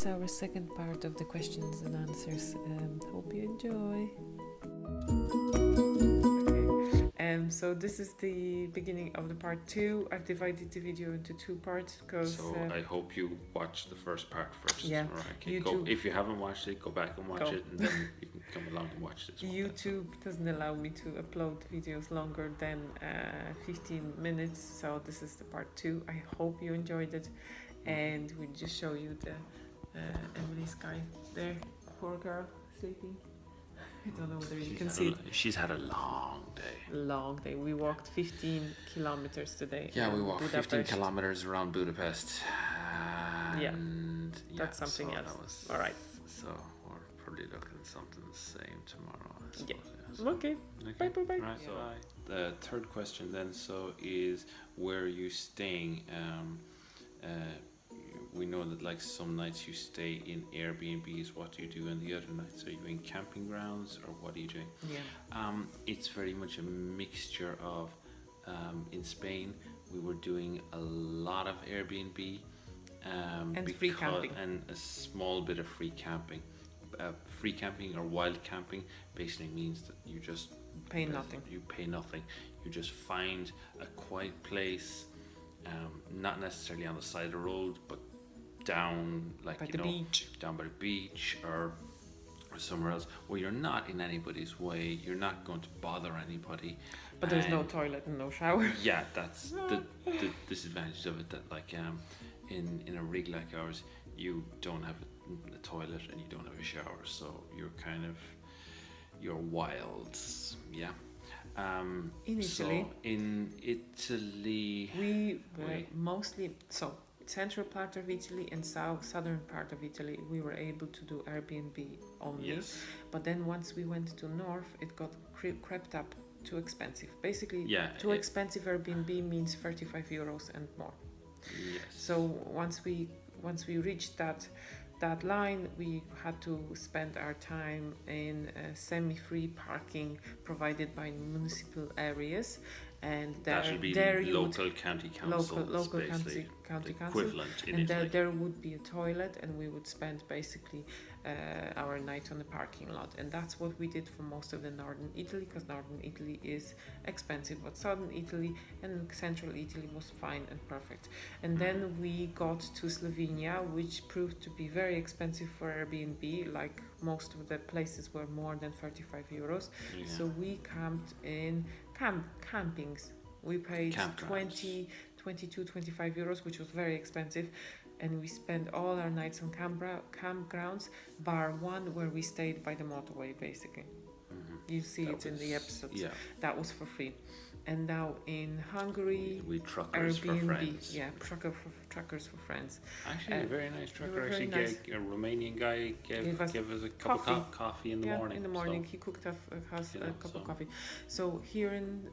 our second part of the questions and answers. Hope you enjoy. So this is the beginning of the part 2. I've divided the video into 2 parts because. So I hope you watch the first part first. Yeah. Right. Go, if you haven't watched it, go back and watch it, and then you can come along and watch this one. YouTube doesn't allow me to upload videos longer than 15 minutes, so this is the part 2. I hope you enjoyed it, and we'll just show you the Emily's guy there. Poor girl sleeping. I don't know whether you can see it. She's had a long day. Long day. We walked 15 kilometers today. Yeah, we walked Budapest. 15 kilometers around Budapest. And that's something else. All right. So we're probably looking at something the same tomorrow. I suppose, yeah. So. Okay. Bye. Right. So the third question then is where are you staying? We know that like some nights you stay in Airbnbs. What do you do on the other nights? Are you in camping grounds or what are you doing? Yeah. It's very much a mixture of. In Spain, we were doing a lot of Airbnb and free camping, and a small bit of free camping. Free camping or wild camping basically means that you just pay nothing. You pay nothing. You just find a quiet place, not necessarily on the side of the road, but down like by the beach, down by the beach or somewhere else where you're not in anybody's way. You're not going to bother anybody. But there's no toilet and no shower. Yeah, that's the disadvantage of it. That like in a rig like ours, you don't have a toilet and you don't have a shower, so you're wild. Yeah. Initially, so in Italy, we were mostly central part of Italy and southern part of Italy. We were able to do Airbnb only. Yes. But then once we went to north, it got crept up. Too expensive. Basically, expensive Airbnb means 35 euros and more. Yes. So once we reached that line, we had to spend our time in semi-free parking provided by municipal areas, and there local county council, local county council, equivalent in and Italy. there would be a toilet, and we would spend basically our night on the parking lot, and that's what we did for most of the northern Italy, because northern Italy is expensive, but southern Italy and central Italy was fine and perfect. And then we got to Slovenia, which proved to be very expensive for Airbnb. Like most of the places were more than 35 euros. Yeah. So we camped in campings. We paid 22, 25 euros, which was very expensive, and we spent all our nights on campgrounds, bar one where we stayed by the motorway, basically. You see it in the episodes. Yeah. That was for free. And now in Hungary, we truckers Airbnb, for friends. Yeah, truckers for friends. Actually, a very nice trucker. Actually, nice. A Romanian guy gave us a cup of coffee in the morning. In the morning, so he cooked us a cup of coffee. So here in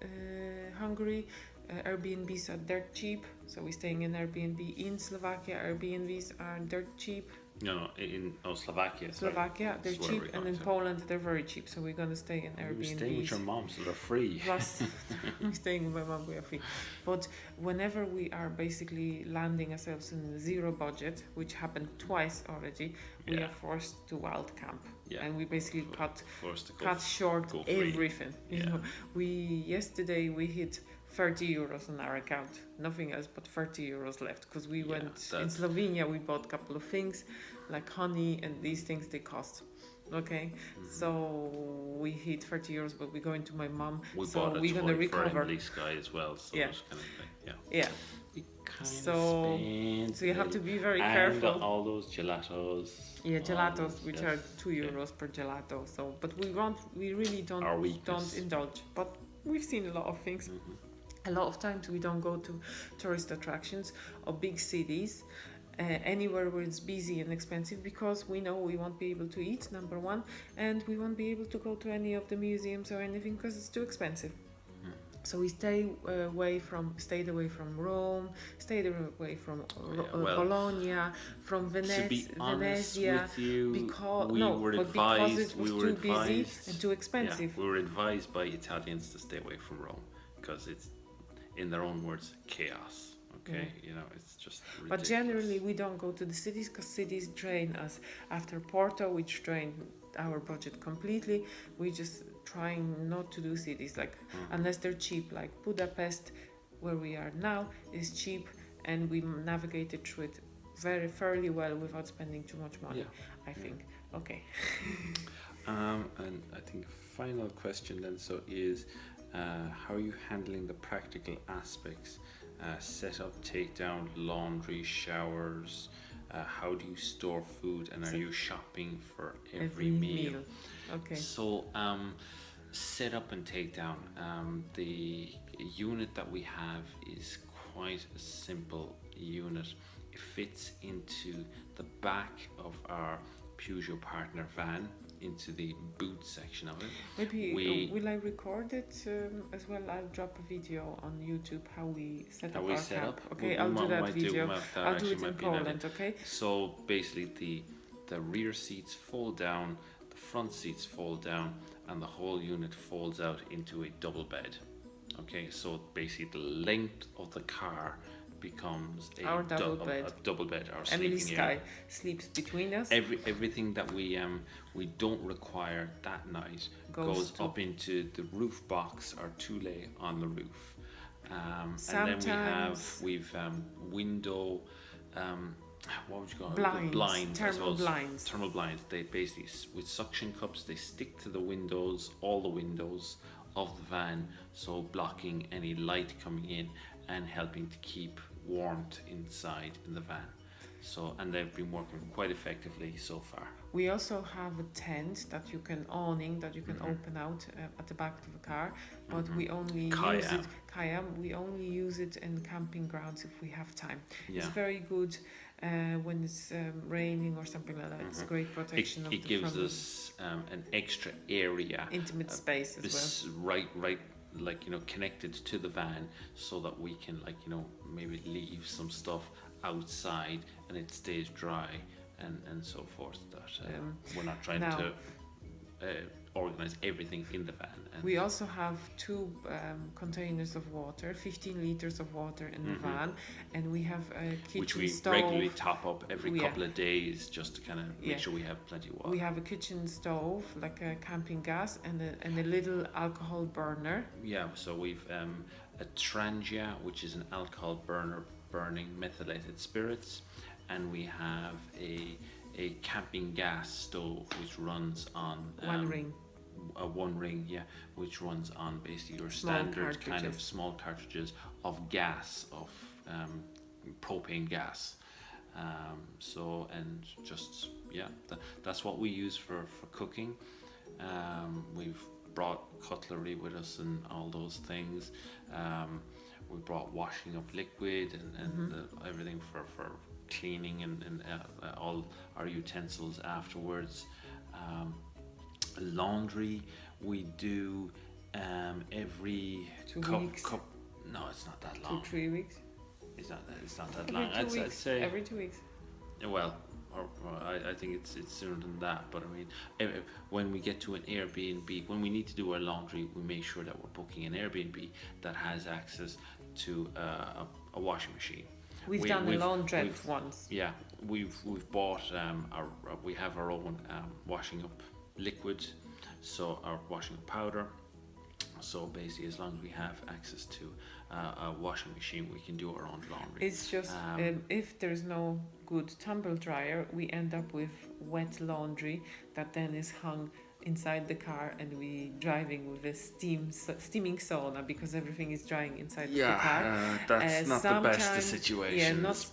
Hungary, Airbnbs are dirt cheap. So we're staying in Airbnb. In Slovakia, Airbnbs are dirt cheap. No, in Slovakia. Slovakia, they're cheap, and in Poland they're very cheap. So we're gonna stay in Airbnb. You're staying with your mom, so they're free. Plus, we're staying with my mom, we are free. But whenever we are basically landing ourselves in zero budget, which happened twice already, we are forced to wild camp. Yeah. And we basically cut short everything. You know, yesterday we hit 30 euros on our account, nothing else but 30 euros left, because we went in Slovenia, we bought a couple of things like honey, and these things they cost. Okay, so we hit 30 euros, but we're going to my mom, so we're gonna recover. For Emily's guy as well, so it's kind of like, so you have to be very careful. And all those gelatos. Yeah, gelatos, which are 2 euros per gelato. So, but we really don't indulge. But we've seen a lot of things. A lot of times we don't go to tourist attractions or big cities, anywhere where it's busy and expensive, because we know we won't be able to eat, number one, and we won't be able to go to any of the museums or anything because it's too expensive. So we stayed away from Rome, stayed away from Bologna, from Venezia, because it was too busy and too expensive. We were advised by Italians to stay away from Rome because it's, in their own words, chaos. Okay, you know, it's just ridiculous. But generally, we don't go to the cities because cities drain us. After Porto, which drained our budget completely, we just trying not to do cities, like unless they're cheap. Like Budapest, where we are now, is cheap, and we navigated through it fairly well without spending too much money. I think. Okay. And I think final question then is how are you handling the practical aspects? Set up, take down, laundry, showers. How do you store food, and are you shopping for every meal? Okay. So set up and take down. The unit that we have is quite a simple unit. It fits into the back of our Peugeot partner van, into the boot section of it. Maybe will I record it as well? I'll drop a video on YouTube how we set up our camp. Okay, I'll do that video. I'll do it in Poland. Okay. So basically, the rear seats fold down, the front seats fold down, and the whole unit folds out into a double bed. Okay, so basically the length of the car becomes our double bed. Our Emily sleeping Sky area. Sleeps between us. Everything that we don't require that night goes up into the roof box or tule on the roof. And then we've window what would you call it? Blinds. Thermal blinds. They basically, with suction cups, they stick to the windows, all the windows of the van, so blocking any light coming in and helping to keep warmth inside in the van. So, and they've been working quite effectively so far. We also have a tent that you can open out at the back of the car, but we only use it. We only use it in camping grounds if we have time. It's very good when it's raining or something like that. It's a great protection. It gives us an extra area, intimate space as well. Right. Like, you know, connected to the van, so that we can, like, you know, maybe leave some stuff outside and it stays dry and so forth, that we're not trying to organize everything in the van. And we also have 2 containers of water, 15 liters of water in the van, and we have a kitchen which we stove. regularly top up every couple of days, just to kind of make sure we have plenty of water. We have a kitchen stove, like a camping gas, and a little alcohol burner. Yeah, so we've a Trangia, which is an alcohol burner burning methylated spirits, and we have a camping gas stove which runs on one ring, which runs on basically your small standard cartridges. Kind of small cartridges of gas, of propane gas. So, and just that's what we use for cooking. We've brought cutlery with us and all those things. We brought washing up liquid and everything for cleaning and all our utensils afterwards. Laundry we do every 2 weeks. No, it's not that long. 2-3 weeks. It's not that long. I'd say every 2 weeks. Well, or I think it's sooner than that. But I mean, when we get to an Airbnb, when we need to do our laundry, we make sure that we're booking an Airbnb that has access to a washing machine. We've done a laundrette once. Yeah, we've bought we have our own washing up liquid, so our washing up powder. So basically, as long as we have access to a washing machine, we can do our own laundry. It's just if there's no good tumble dryer, we end up with wet laundry that then is hung inside the car, and we driving with a steaming sauna because everything is drying inside the car. That's not the best of situations. Yeah,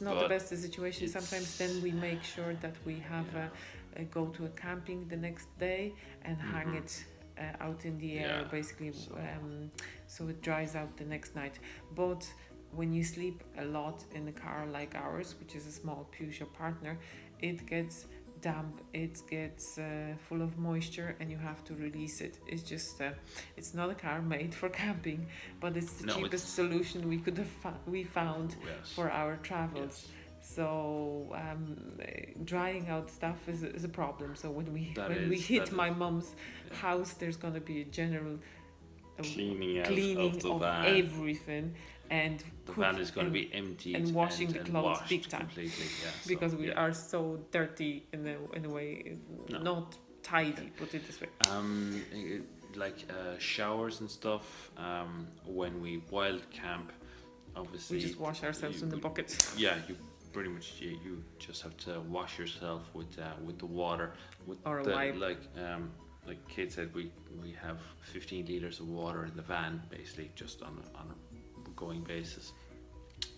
not the best of situations. Sometimes then we make sure that we have go to a camping the next day and hang it out in the air, basically, so it dries out the next night. But when you sleep a lot in a car like ours, which is a small Peugeot partner, it gets damp, it gets full of moisture, and you have to release it. It's just it's not a car made for camping, but it's the cheapest solution we could have found for our travels. So drying out stuff is a problem. So when we hit my mum's house, there's going to be a general cleaning of everything, and the van is going to be emptied and washing the clothes washed big time completely. Yeah, because so, we are so dirty in a way, not tidy. Put it this way. Showers and stuff. When we wild camp, obviously We just wash ourselves in the bucket. Yeah, you pretty much you just have to wash yourself with the water or a wipe. Like Kate said, we have 15 liters of water in the van, basically just on a going basis.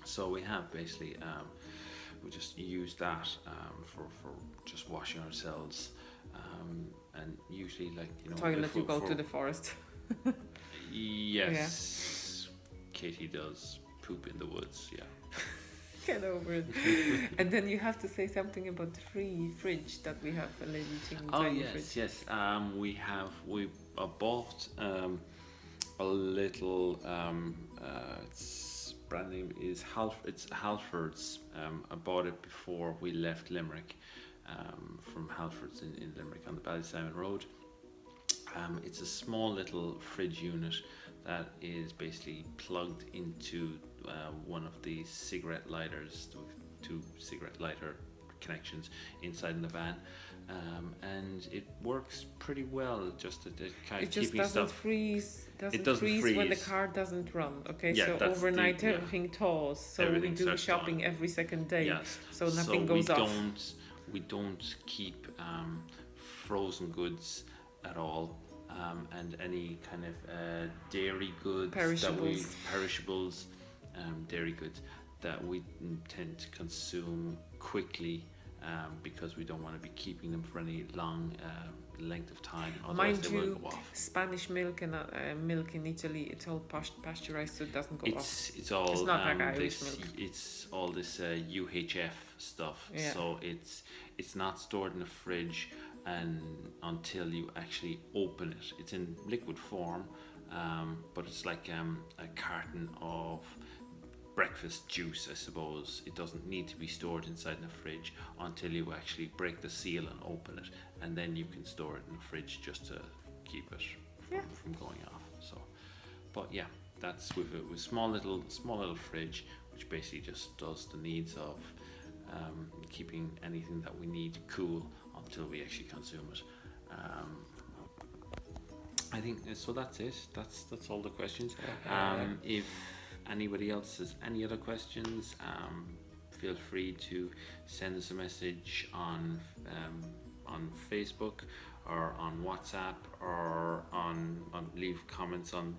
So we have basically we just use that for just washing ourselves, and usually toilet you go to the forest. Yes, Katie does poop in the woods. Yeah. Get over it. And then you have to say something about the free fridge that we have, a lady tiny fridge. Yes. We bought a little. Its brand name is It's Halfords. I bought it before we left Limerick, from Halfords in Limerick on the Ballysimon Road. It's a small little fridge unit that is basically plugged into one of the cigarette lighters, two cigarette lighter connections inside in the van, and it works pretty well. Just at kind of keeping stuff. It doesn't freeze when the car doesn't run. Okay, yeah, so overnight everything thaws. So we do shopping going every second day. Yes. So nothing goes off. We don't keep frozen goods at all. And any kind of dairy goods, perishables, dairy goods that we tend to consume quickly, because we don't want to be keeping them for any long length of time. Otherwise they will go off. Spanish milk and milk in Italy, it's all pasteurized, so it doesn't go off. It's all. It's not like Irish milk. It's all this UHF stuff. Yeah. So it's not stored in a fridge and until you actually open it. It's in liquid form, but it's like a carton of breakfast juice, I suppose. It doesn't need to be stored inside in a fridge until you actually break the seal and open it, and then you can store it in the fridge just to keep it from going off. So, but yeah, that's with a small little fridge, which basically just does the needs of keeping anything that we need cool until we actually consume it. I think so. That's it. That's all the questions. If anybody else has any other questions, feel free to send us a message on Facebook or on WhatsApp, or on leave comments on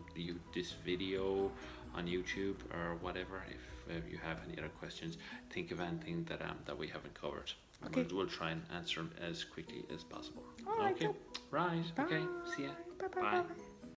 this video on YouTube or whatever. If you have any other questions, think of anything that we haven't covered. Okay. We'll try and answer them as quickly as possible. All right. Okay. Right. Bye. Okay. See ya. Bye.